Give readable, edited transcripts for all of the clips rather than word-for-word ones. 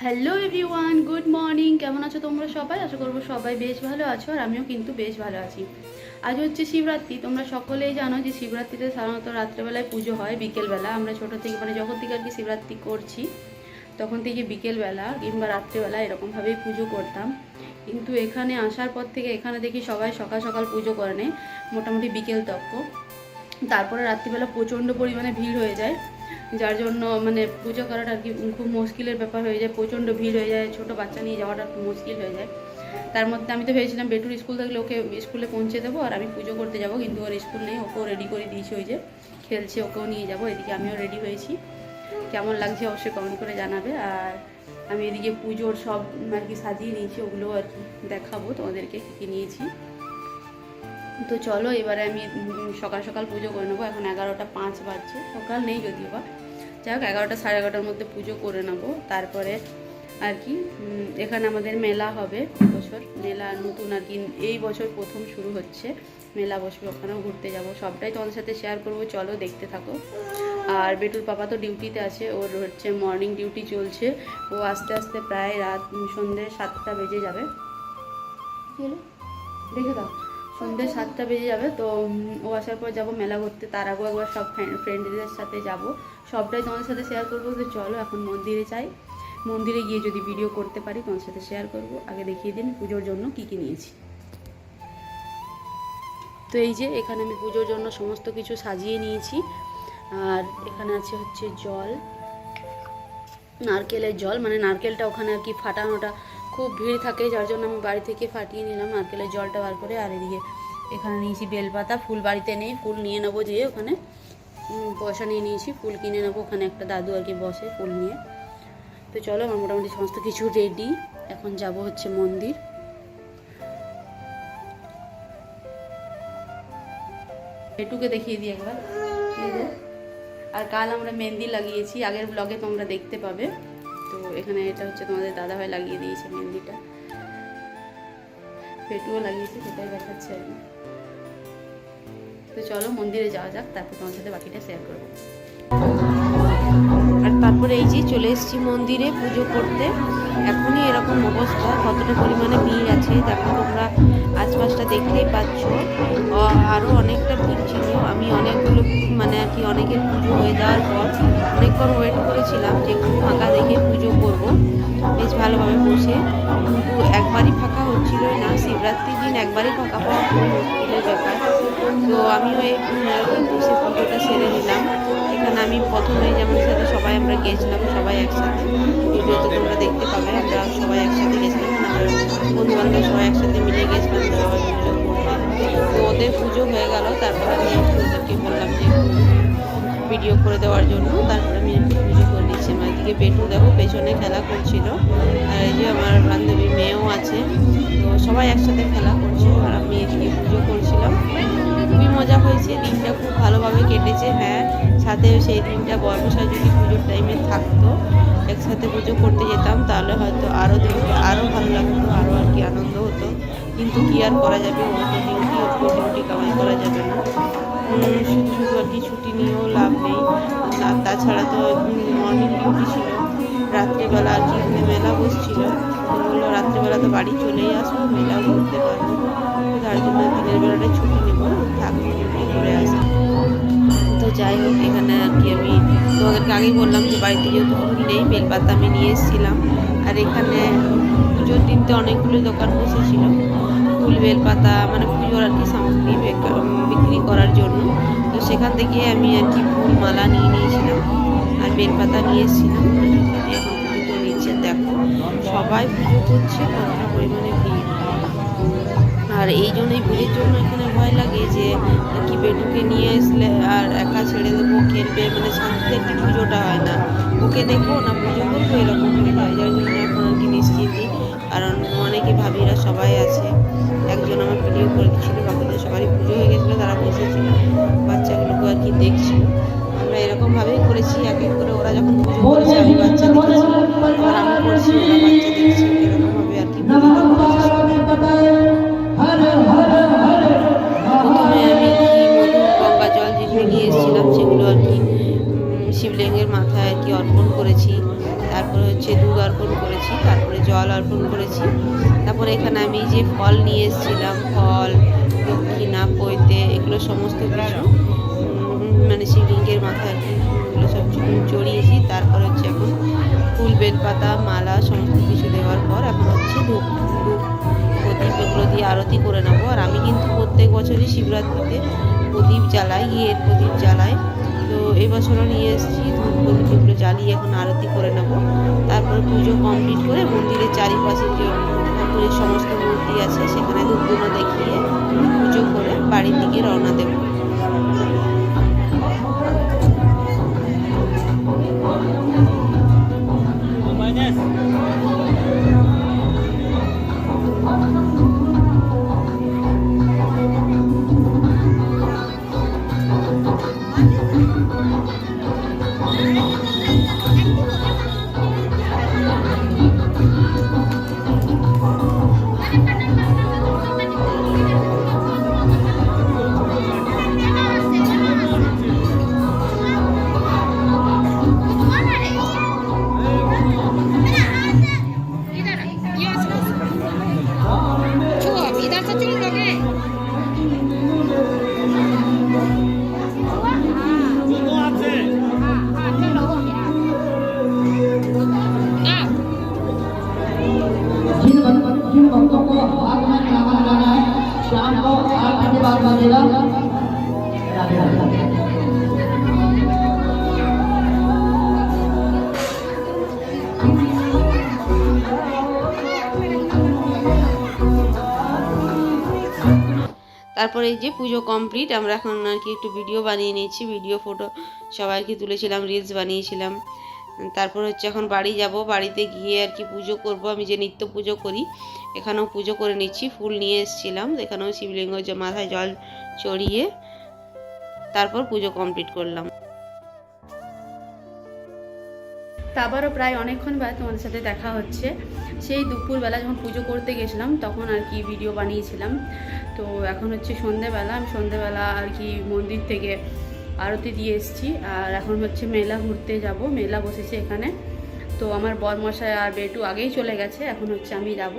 Hello everyone, good morning. কেমন আছো তোমরা সবাই? আশা করবো সবাই বেশ ভালো আছো, আর আমিও কিন্তু বেশ ভালো আছি। আজ হচ্ছে শিবরাত্রি। তোমরা সকলেই জানো যে শিবরাত্রিতে সাধারণত রাত্রেবেলায় পুজো হয়, বিকেলবেলা। আমরা ছোটো থেকে যখন থেকে আর কি শিবরাত্রি করছি তখন থেকে বিকেলবেলা কিংবা রাত্রেবেলা এরকমভাবেই পুজো করতাম। কিন্তু এখানে আসার পর থেকে এখানে দেখি সবাই সকাল সকাল পুজো করে নেয়, মোটামুটি বিকেল তক। তারপরে রাত্রিবেলা প্রচণ্ড পরিমাণে ভিড় হয়ে যায়, যার জন্য পুজো করাটা আর কি খুব মুশকিলের ব্যাপার হয়ে যায়। প্রচণ্ড ভিড় হয়ে যায়, ছোটো বাচ্চা নিয়ে যাওয়াটা খুব মুশকিল হয়ে যায়। তার মধ্যে আমি তো ভেবেছিলাম বেটুর স্কুল থাকলে ওকে স্কুলে পৌঁছে দেবো আর আমি পুজো করতে যাব, কিন্তু ওর স্কুল নেই। ওকেও রেডি করে দিয়েছি, ওই যে খেলছে, ওকেও নিয়ে যাব। এদিকে আমিও রেডি হয়েছি। কেমন লাগছে অবশ্যই কমেন্ট করে জানাবে। আর আমি এদিকে পুজোর সব আর কি সাজিয়ে নিয়েছি, ওগুলো আর কি দেখাবো তোমাদেরকে কী কী নিয়েছি। তো চলো এবারে আমি সকাল সকাল পুজো করে নেবো। এখন 11টা 5 বাজছে, সকাল নেই যদিও বা, যাই হোক 11টা সাড়ে 11টার মধ্যে পুজো করে নেবো। তারপরে আর কি এখানে আমাদের মেলা হবে এবছর। মেলা নতুন আর কি এই বছর প্রথম শুরু হচ্ছে, মেলা বসবে, ওখানেও ঘুরতে যাব। সবটাই তোমাদের সাথে শেয়ার করবো, চলো দেখতে থাকো। আর বেটুর পাপা তো ডিউটিতে আছে, ওর হচ্ছে মর্নিং ডিউটি চলছে। ও আস্তে আস্তে প্রায় সন্ধ্যে 7টা বেজে যাবে। দেখে দাও, সন্ধ্যে 7টা বেজে যাবে। তো ও আসার পর যাব মেলা ঘুরতে। তার আগেও একবার সব ফ্রেন্ডদের সাথে যাব, সবটাই তোমাদের সাথে শেয়ার করবো। তো চলো এখন মন্দিরে যাই, মন্দিরে গিয়ে যদি ভিডিও করতে পারি তোমাদের সাথে শেয়ার করব। আগে দেখিয়ে দিন পুজোর জন্য কী কী নিয়েছি। তো এই যে এখানে আমি পুজোর জন্য সমস্ত কিছু সাজিয়ে নিয়েছি। আর এখানে আছে হচ্ছে জল, নারকেলের জল, নারকেলটা ওখানে আর কি ফাটানোটা খুব ভিড় থাকে, যার জন্য আমি বাড়ি থেকে ফাটিয়ে নিলাম নারকেলের জলটা বার করে। আর এদিকে এখানে নিয়েছি বেলপাতা। ফুল বাড়িতে নেই, ফুল নিয়ে নেবো, যেয়ে ওখানে পয়সা নিয়ে নিয়েছি, ফুল কিনে নেবো। ওখানে একটা দাদু আর কি বসে ফুল নিয়ে। তো চলো আমার মোটামুটি সমস্ত কিছু রেডি, এখন যাব হচ্ছে মন্দির। এটুকে দেখিয়ে দিই একবার। আর কাল আমরা মেহেন্দি লাগিয়েছি, আগের ব্লগে তোমরা দেখতে পাবে। তো এখানে এটা হচ্ছে তোমাদের দাদাভাই লাগিয়ে দিয়েছে মেহেন্দিটা, পেটুও লাগিয়েছে, সেটাই দেখাচ্ছে আর কি। তো চলো মন্দিরে যাওয়া যাক, তারপর তোমার সাথে বাকিটা শেয়ার করবো। আর তারপরে এই যে চলে এসেছি মন্দিরে পুজো করতে। এখনই এরকম অবস্থা, কতটা পরিমাণে ভিড় আছে দেখো তোমরা, আশপাশটা দেখতেই পাচ্ছ। আরও অনেকটা ভিড় ছিল। আমি অনেকগুলো আর কি অনেকের পুজো হয়ে যাওয়ার পর অনেকক্ষণ ওয়েট করেছিলাম যে একটু ফাঁকা দেখে পুজো করব বেশ ভালোভাবে বসে, কিন্তু একবারই ফাঁকা হচ্ছিলই না। শিবরাত্রির দিন একবারই ফাঁকা পাওয়া খুব মুশকিলের ব্যাপার। তো আমিও এই বসে পুজোটা সেরে নিলাম। এখানে আমি প্রথমে যেমন সাথে সবাই আমরা গেছিলাম, সবাই একসাথে, ভিডিওতে তোমরা দেখতে পাবে। আমরা সবাই একসাথে গেছিলাম, বন্ধুবান্ধব সবাই একসাথে মিলে গেছিলাম সবাই পুজো করতে। তো ওদের পুজো হয়ে গেল, তারপর আমি ওদেরকে বললাম যে ভিডিও করে দেওয়ার জন্য। তারপর আমি একটু পুজো করে দিচ্ছি। আমার দিকে বেটু দেখো পেছনে খেলা করছিল, আর এই যে আমার বান্ধবীর মেয়েও আছে। তো সবাই একসাথে খেলা করছে, আর আমি এদিকে পুজো করছিলাম। খুবই মজা হয়েছে, দিনটা খুব ভালোভাবে কেটেছে। হ্যাঁ, সাথে সেই দিনটা বর্মশাই যদি পুজোর টাইমে থাকতো, একসাথে পুজো করতে যেতাম, তাহলে হয়তো আরও দিনটা আরও ভালো লাগতো, আরও আর কি আনন্দ হতো। কিন্তু কী আর করা যাবে, ও তো ডিউটি কামাই করা যাবে না। শুধু শুধু আর কি ছুটি নিয়েও লাভ নেই। আর তাছাড়া তো মর্নিং ডিউটি ছিল, রাত্রিবেলা আর কি মেলা বসছিল। তো বললো রাত্রিবেলা তো বাড়ি চলেই আসবো, মেলাও ঘুরতে পারবো, তার জন্য দিনের বেলাটা ছুটি নেবো, থাকবো, ডিউটি করে আসবো। তো যাই হোক, এখানে আর কি আমি তোমাদেরকে আগেই বললাম যে বাড়িতে যেহেতু ফুল নেই, বেলপাতা আমি নিয়ে এসেছিলাম। আর এখানে পুজোর দিনতে অনেকগুলো দোকান বসেছিল ফুল বেলপাতা পুজোর আর কি সামগ্রী বিক্রি করার জন্য। তো সেখান থেকে আমি আর কি ফুল মালা নিয়ে নিয়েছিলাম আর বেলপাতা নিয়ে এসেছিলাম। এখন পুজো করে নিচ্ছে, দেখো সবাই পুজো করছে, কতটা পরিমাণে ভিড়। আর এই জন্যই ভিড়ের জন্য এখানে ভয় লাগে যে কি বেটুকে নিয়ে আসলে আর একা ছেড়ে দেবো, খেলবে, শান্তিতে একটি পুজোটা হয় না। ওকে দেখবো না পুজো করবো, এরকম হয়ে যায়। যার জন্য এখন আর কি নিশ্চিন্তি, কারণ অনেকে ভাবিরা সবাই আছে। একজন আমার ভিডিও করে দিচ্ছিলো, বাকিদের সবারই পুজো হয়ে গেছিলো, তারা বসেছিল, বাচ্চাগুলোকে আর কি দেখছিল। আমরা এরকমভাবেই করেছি, এক এক করে ওরা যখন পুজো করেছে আমি বাচ্চা দেখেছি, আবার আমি করছি, ওরা বাচ্চা দেখছি, এরকমভাবে আর কি প্রথমে আমি মধু গঙ্গা জল যেগুলো নিয়ে এসেছিলাম সেগুলো আর কি শিবলিঙ্গের মাথায় আর কি অর্পণ করেছি। তারপরে হচ্ছে দুধ অর্পণ করেছি। জল অর্পণ করেছি। তারপরে এখানে আমি যে ফল নিয়ে এসেছিলাম, ফল, দক্ষিণা, পৈতে, এগুলো সমস্ত কিছু মানে শিবলিঙ্গের মাথায় এগুলো সব চড়িয়েছি। তারপর হচ্ছে এখন ফুল, বেলপাতা, মালা সমস্ত কিছু দেওয়ার পর এখন হচ্ছে ধূপ প্রদীপ এগুলো দিয়ে আরতি করে নেবো। আর আমি কিন্তু প্রত্যেক বছরই শিবরাত্রিতে প্রদীপ জ্বালাই, ঘিয়ের প্রদীপ জ্বালাই। তো এবছরও নিয়ে এসেছি ধূপ প্রদীপ এগুলো জ্বালিয়ে এখন আরতি করে নেব। তারপর পুজো কমপ্লিট করে মন্দিরের চারিপাশে যে ঠাকুরের সমস্ত মূর্তি আছে সেখানে ধূপগুলো দেখিয়ে পুজো করে বাড়ির দিকে রওনা দেব। তারপরে এই যে পুজো কমপ্লিট, আমরা এখন আর কি একটু ভিডিও বানিয়ে নিয়েছি, ভিডিও ফটো সবাইকে তুলেছিলাম, রিলস বানিয়েছিলাম। তারপর হচ্ছে এখন বাড়ি যাব, বাড়িতে গিয়ে আর কি পুজো করব। আমি যে নিত্য পুজো করি এখানেও পুজো করে নিচ্ছি, ফুল নিয়ে এসেছিলাম, এখানেও শিবলিঙ্গ মাথায় জল চড়িয়ে তারপর পুজো কমপ্লিট করলাম। আবারও প্রায় অনেকক্ষণ বাদ তোমাদের সাথে দেখা হচ্ছে। সেই দুপুরবেলা যখন পুজো করতে গেছিলাম তখন আর কি ভিডিও বানিয়েছিলাম। তো এখন হচ্ছে সন্ধেবেলা, আমি সন্ধেবেলা আর কি মন্দির থেকে আরতি দিয়ে এসেছি। আর এখন হচ্ছে মেলা ঘুরতে যাব, মেলা বসেছে এখানে। তো আমার বরমশাই আর বেটু আগেই চলে গেছে, এখন হচ্ছে আমি যাব।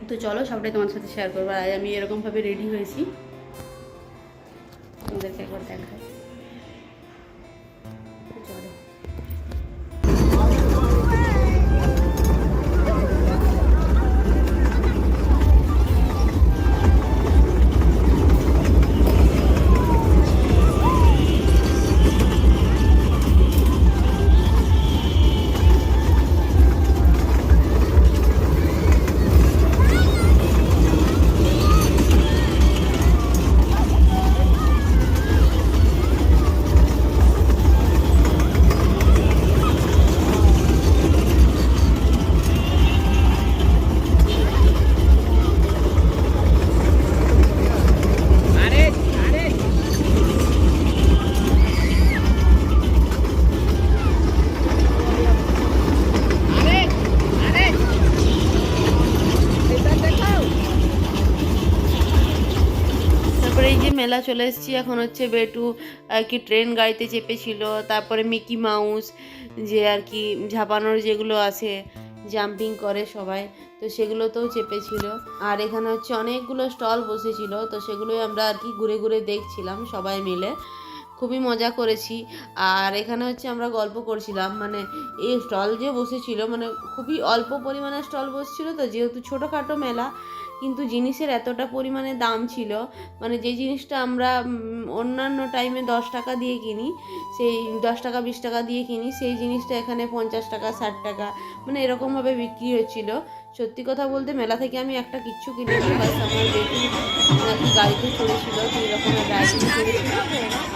তো চলো সবটাই তোমার সাথে শেয়ার করবো। আর আমি এরকমভাবে রেডি হয়েছি, তোমাদেরকে একবার দেখাই। চলো। মেলা চলে এসেছি। এখন হচ্ছে বেটু আর কি ট্রেন গাড়িতে চেপেছিল, তারপরে মিকি মাউস যে আর কি ঝাঁপানোর যেগুলো আছে, জাম্পিং করে সবাই, তো সেগুলোতেও চেপেছিল। আর এখানে হচ্ছে অনেকগুলো স্টল বসেছিল, তো সেগুলোই আমরা আর কি ঘুরে ঘুরে দেখছিলাম সবাই মিলে, খুবই মজা করেছি। আর এখানে হচ্ছে আমরা গল্প করছিলাম, মানে এই স্টল যে বসেছিল মানে খুবই অল্প পরিমাণে স্টল বসছিল, তো যেহেতু ছোটোখাটো মেলা কিন্তু জিনিসের এতটা পরিমাণে দাম ছিল, মানে যে জিনিসটা আমরা অন্যান্য টাইমে 10 টাকা দিয়ে কিনি, সেই 10 টাকা 20 টাকা দিয়ে কিনি, সেই জিনিসটা এখানে 50 টাকা 60 টাকা মানে এরকমভাবে বিক্রি হচ্ছিল। সত্যি কথা বলতে মেলা থেকে আমি একটা কিচ্ছু কিনিনি, বাস আমার বেটি নাকি গাড়িতে চড়েছিল, দুই রকমের রাইডিং করেছিল।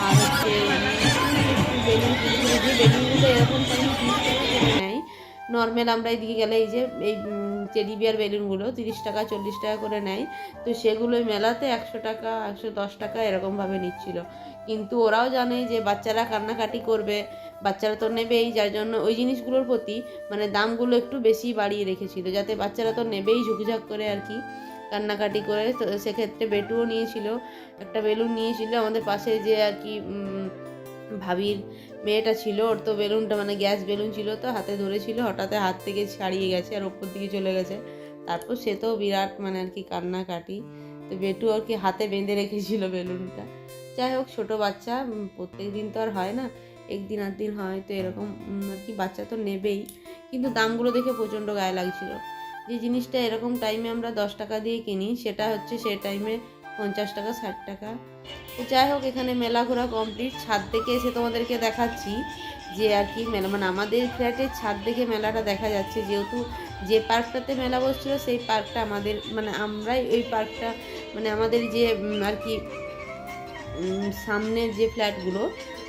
আর হচ্ছে বেলুন কিনেছিল, যে বেলুনগুলো এরকম টাইমে 30 টাকা করে নেয়, নর্মাল আমরা এদিকে গেলে এই যে এই টেডি বিয়ার বেলুনগুলো 30 টাকা 40 টাকা করে নেয়, তো সেগুলোই মেলাতে 100 টাকা 110 টাকা এরকমভাবে নিচ্ছিল। কিন্তু ওরাও জানে যে বাচ্চারা কান্নাকাটি করবে, বাচ্চারা তো নেবেই, যার জন্য ওই জিনিসগুলোর প্রতি মানে দামগুলো একটু বেশি বাড়িয়ে রেখেছিল, যাতে বাচ্চারা তো নেবেই ঝুঁকঝাক করে আর কি, কান্নাকাটি করে। তো সেক্ষেত্রে বেটুও নিয়েছিল, একটা বেলুন নিয়েছিল। আমাদের পাশে যে আর কি ভাবির মেয়েটা ছিল, ওর তো বেলুনটা মানে গ্যাস বেলুন ছিল, তো হাতে ধরেছিল, হঠাৎ হাত থেকে ছাড়িয়ে গেছে আর ওপর দিকে চলে গেছে। তারপর সে তো বিরাট মানে আর কি কান্নাকাটি। তো বেটু আর কি হাতে বেঁধে রেখেছিল বেলুনটা। যাই হোক, ছোটো বাচ্চা, প্রত্যেক দিন তো আর হয় না, একদিন আর দিন হয়, তো এরকম আর কি বাচ্চা তো নেবেই। কিন্তু দামগুলো দেখে প্রচণ্ড গায়ে লাগছিল। যে জিনিসটা এরকম টাইমে আমরা 10 টাকা দিয়ে কিনি, সেটা হচ্ছে সে টাইমে 50 টাকা 60 টাকা। তো যাই হোক, এখানে মেলা ঘোরা কমপ্লিট। ছাদ থেকে এসে তোমাদেরকে দেখাচ্ছি যে আর কি মেলা, মানে আমাদের ফ্ল্যাটের ছাদ থেকে মেলাটা দেখা যাচ্ছে, যেহেতু যে পার্কটাতে মেলা বসছিল সেই পার্কটা আমাদের, মানে আমরাই ওই পার্কটা, মানে আমাদের যে আর কি সামনের যে ফ্ল্যাটগুলো,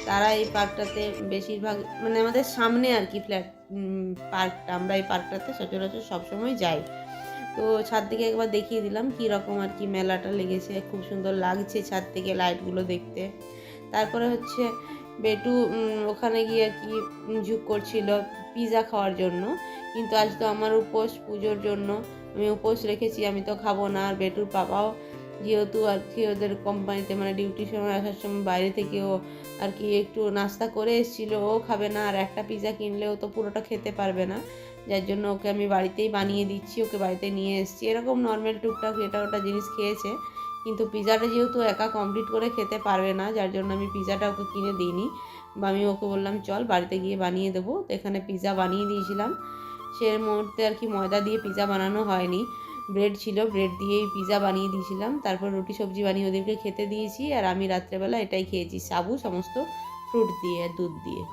তারা এই পার্কটাতে বেশিরভাগ, মানে আমাদের সামনে আর কি ফ্ল্যাট পার্কটা, আমরা এই পার্কটাতে সচরাচর সবসময় যাই। তো ছাদ থেকে একবার দেখিয়ে দিলাম কী রকম আর কি মেলাটা লেগেছে, খুব সুন্দর লাগছে ছাদ থেকে লাইটগুলো দেখতে। তারপরে হচ্ছে বেটু ওখানে গিয়ে আর কি ঝুঁক করছিল পিৎজা খাওয়ার জন্য, কিন্তু আজ তো আমার উপোস, পুজোর জন্য আমি উপোস রেখেছি, আমি তো খাবো না। আর বেটুর পাপাও যেহেতু আর কি ওদের কোম্পানিতে মানে ডিউটির সময় আসার সময় বাইরে থেকেও আর কি একটু নাস্তা করে এসেছিলো, ও খাবে না, আর একটা পিৎজা কিনলেও তো পুরোটা খেতে পারবে না, যার জন্য ওকে আমি বাড়িতেই বানিয়ে দিচ্ছি, ওকে বাড়িতে নিয়ে এসেছি। এরকম নর্মাল টুকটাক এটা ওটা জিনিস খেয়েছে, কিন্তু পিৎজাটা যেহেতু একা কমপ্লিট করে খেতে পারবে না, যার জন্য আমি পিৎজাটা ওকে কিনে দিইনি, বা আমি ওকে বললাম চল বাড়িতে গিয়ে বানিয়ে দেবো। তো এখানে পিৎজা বানিয়ে দিয়েছিলাম। সে মুহূর্তে আর কি ময়দা দিয়ে পিৎজা বানানো হয়নি, ব্রেড ছিল, ব্রেড দিয়েই পিৎজা বানিয়ে দিয়েছিলাম। তারপর রুটি সবজি বানিয়ে ওদেরকে খেতে দিয়েছি, আর আমি রাত্রেবেলা এটাই খেয়েছি, সাবু সমস্ত ফ্রুট দিয়ে, দুধ দিয়ে।